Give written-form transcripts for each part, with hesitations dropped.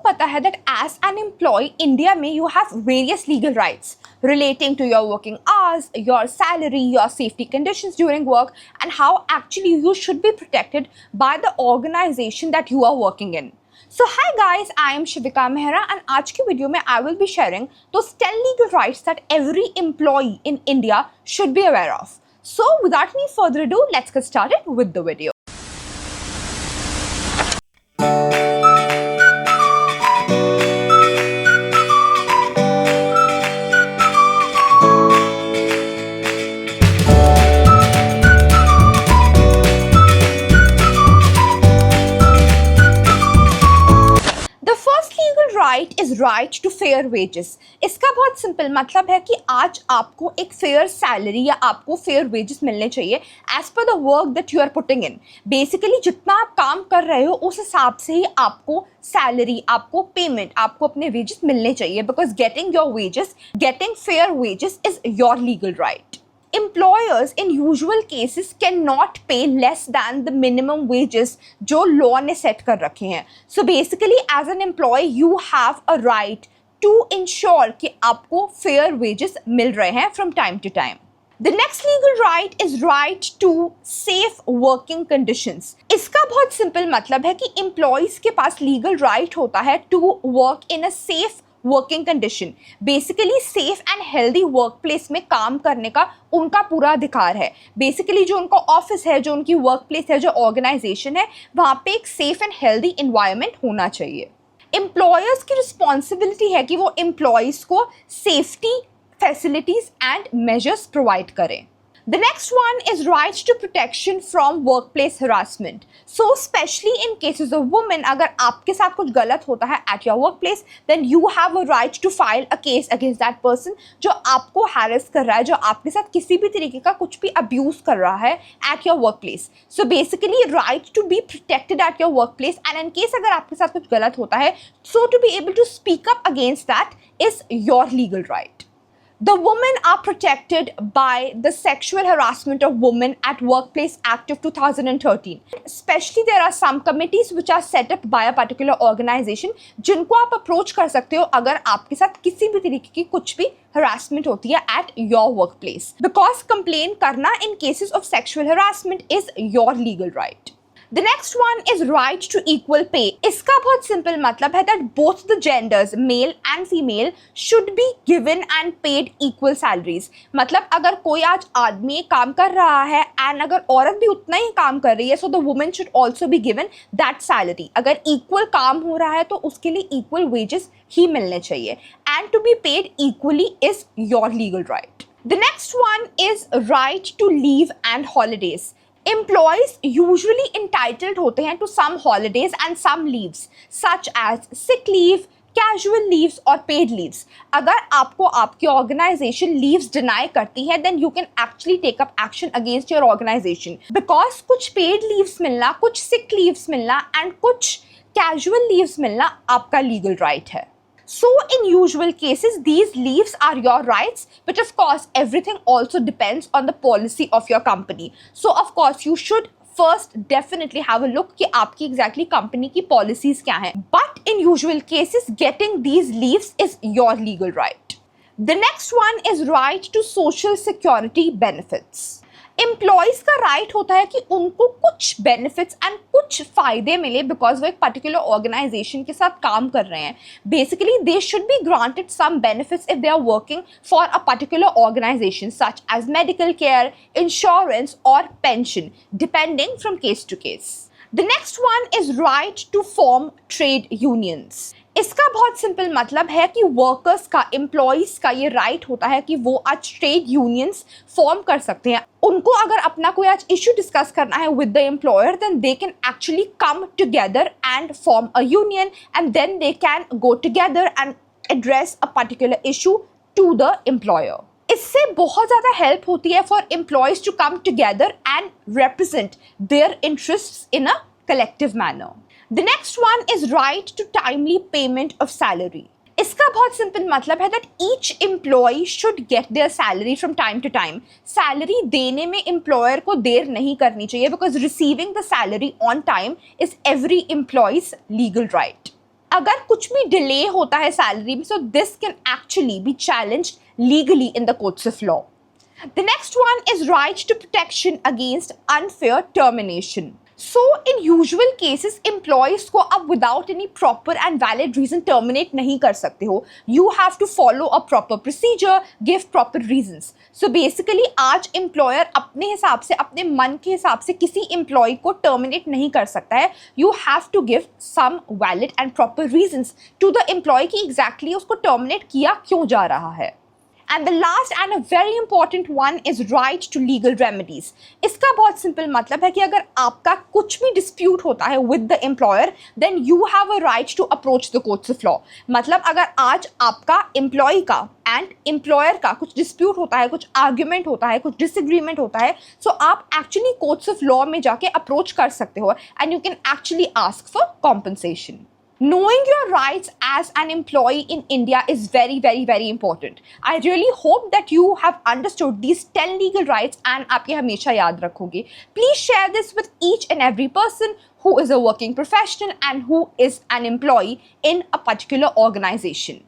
पता है that as an employee India में you have various legal rights relating to your working hours, your salary, your safety conditions during work, and how actually you should be protected by the organization that you are working in. So hi guys, I am Shivika Mehra and आज की video में I will be sharing those 10 legal rights that every employee in India should be aware of. So without any further ado, let's get started with the video. Right is right to fair wages. इसका बहुत simple मतलब है कि आज आपको एक fair salary या आपको फेयर वेजेस मिलने चाहिए as per the work that you are putting in. Basically जितना आप काम कर रहे हो उस हिसाब से ही आपको सैलरी, आपको पेमेंट, आपको अपने वेजेस मिलने चाहिए, because getting your wages, getting fair wages is your legal right. Employers in usual cases cannot pay less than the minimum wages जो law ने set कर रखे हैं. So basically as an employee you have a right to ensure कि आपको fair wages मिल रहे हैं from time to time. The next legal right is right to safe working conditions. इसका बहुत सिंपल मतलब है कि employees के पास legal right होता है to work in a safe working condition. Basically safe and healthy work place में काम करने का उनका पूरा अधिकार है। बेसिकली जो उनका ऑफिस है, जो उनकी वर्क प्लेस है, जो ऑर्गेनाइजेशन है, वहाँ पे एक सेफ एंड हेल्दी इन्वायरमेंट होना चाहिए। एम्प्लॉयर्स की रिस्पॉन्सिबिलिटी है कि वो एम्प्लॉयज़ को safety facilities and measures provide करें। The next one is right to protection from workplace harassment. So especially in cases of women, अगर आपके साथ कुछ गलत होता है at your workplace, then you have a right to file a case against that person जो आपको harass कर रहा है, जो आपके साथ किसी भी तरीके का कुछ भी abuse कर रहा है at your workplace. So basically right to be protected at your workplace, and in case अगर आपके साथ कुछ गलत होता है, so to be able to speak up against that is your legal right. The women are protected by the Sexual Harassment of Women at Workplace Act of 2013. Especially there are some committees which are set up by a particular organization जिनको आप approach कर सकते हो अगर आपके साथ किसी भी तरीके की कुछ भी harassment होती है at your workplace. Because complain करना in cases of sexual harassment is your legal right. The next one is right to equal pay. इसका बहुत सिंपल मतलब है that both the genders, male and female, should be given and paid equal salaries. मतलब अगर कोई आज आदमी काम कर रहा है and अगर औरत भी उतना ही काम कर रही है, so the woman should also be given that salary. अगर equal काम हो रहा है तो उसके लिए equal wages ही मिलने चाहिए. And to be paid equally is your legal right. The next one is right to leave and holidays. Employees usually entitled होते हैं to some holidays and some leaves such as sick leave, casual leaves और paid leaves. अगर आपको आपकी organization leaves deny करती है then you can actually take up action against your organization because कुछ paid leaves मिलना, कुछ sick leaves मिलना and कुछ casual leaves मिलना आपका legal right है. So in usual cases these leaves are your rights, but of course everything also depends on the policy of your company. So of course you should first definitely have a look कि आपकी exactly company की policies क्या हैं. But in usual cases getting these leaves is your legal right. The next one is right to social security benefits. Employees का right होता है कि उनको कुछ बेनिफिट्स एंड कुछ फ़ायदे मिले बिकॉज वो एक पर्टिकुलर ऑर्गेनाइजेशन के साथ काम कर रहे हैं. Basically they should be granted some benefits if they are working for a particular organisation such as medical care, insurance और pension depending from case to case. The next one is right to form trade unions. इसका बहुत simple मतलब है कि workers का, employees का ये right होता है कि वो आज ट्रेड यूनियंस फॉर्म कर सकते हैं. उनको अगर अपना कोई आज इशू डिस्कस करना है with the employer then they can actually come together and form a union and then they can go together and address a particular issue to the employer. इससे बहुत ज़्यादा हेल्प होती है for employees to come together and represent their interests in a collective manner. The next one is right to timely payment of salary. इसका बहुत simple मतलब है that each employee should get their salary from time to time. Salary देने में employer को देर नहीं करनी चाहिए because receiving the salary on time is every employee's legal right. अगर कुछ भी डिले होता है सैलरी में, so this can actually be challenged legally in the courts of law. The next one is right to protection against unfair termination. So in usual cases employees को आप without any proper and valid reason terminate नहीं कर सकते हो. You have to follow a proper procedure, give proper reasons. So basically आज employer अपने हिसाब से, अपने मन के हिसाब से किसी employee को terminate नहीं कर सकता है. You have to give some valid and proper reasons to the employee कि exactly उसको terminate किया क्यों जा रहा है. And the last and a very important one is right to legal remedies. इसका बहुत simple मतलब है कि अगर आपका कुछ भी dispute होता है with the employer, then you have a right to approach the courts of law. मतलब अगर आज आपका employee का and employer का कुछ dispute होता है, कुछ argument होता है, कुछ disagreement होता है, so आप actually courts of law में जाके approach कर सकते हो and you can actually ask for compensation. Knowing your rights as an employee in India is very, very, very important. I really hope that you have understood these 10 legal rights and आप ये हमेशा याद रखोगे. Please share this with each and every person who is a working professional and who is an employee in a particular organization.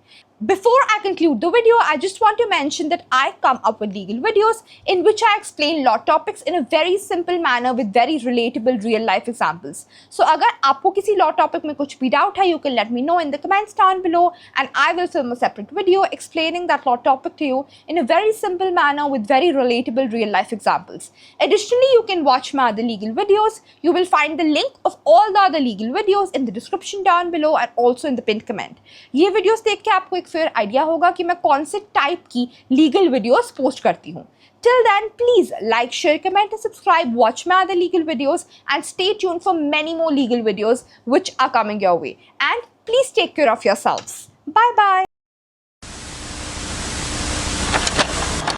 Before I conclude the video, I just want to mention that I come up with legal videos in which I explain law topics in a very simple manner with very relatable real life examples. So अगर आपको किसी law topic में कुछ भी doubt है, you can let me know in the comments down below and I will film a separate video explaining that law topic to you in a very simple manner with very relatable real life examples. Additionally, you can watch my other legal videos. You will find the link of all the other legal videos in the description down below and also in the pinned comment. ये videos देख के आपको फिर idea होगा कि मैं कौन से टाइप की लीगल वीडियोस पोस्ट करती हूँ. Till then, please like, share, comment and subscribe, watch my other legal videos and stay tuned for many more legal videos which are coming your way. And please take care of yourselves. Bye bye.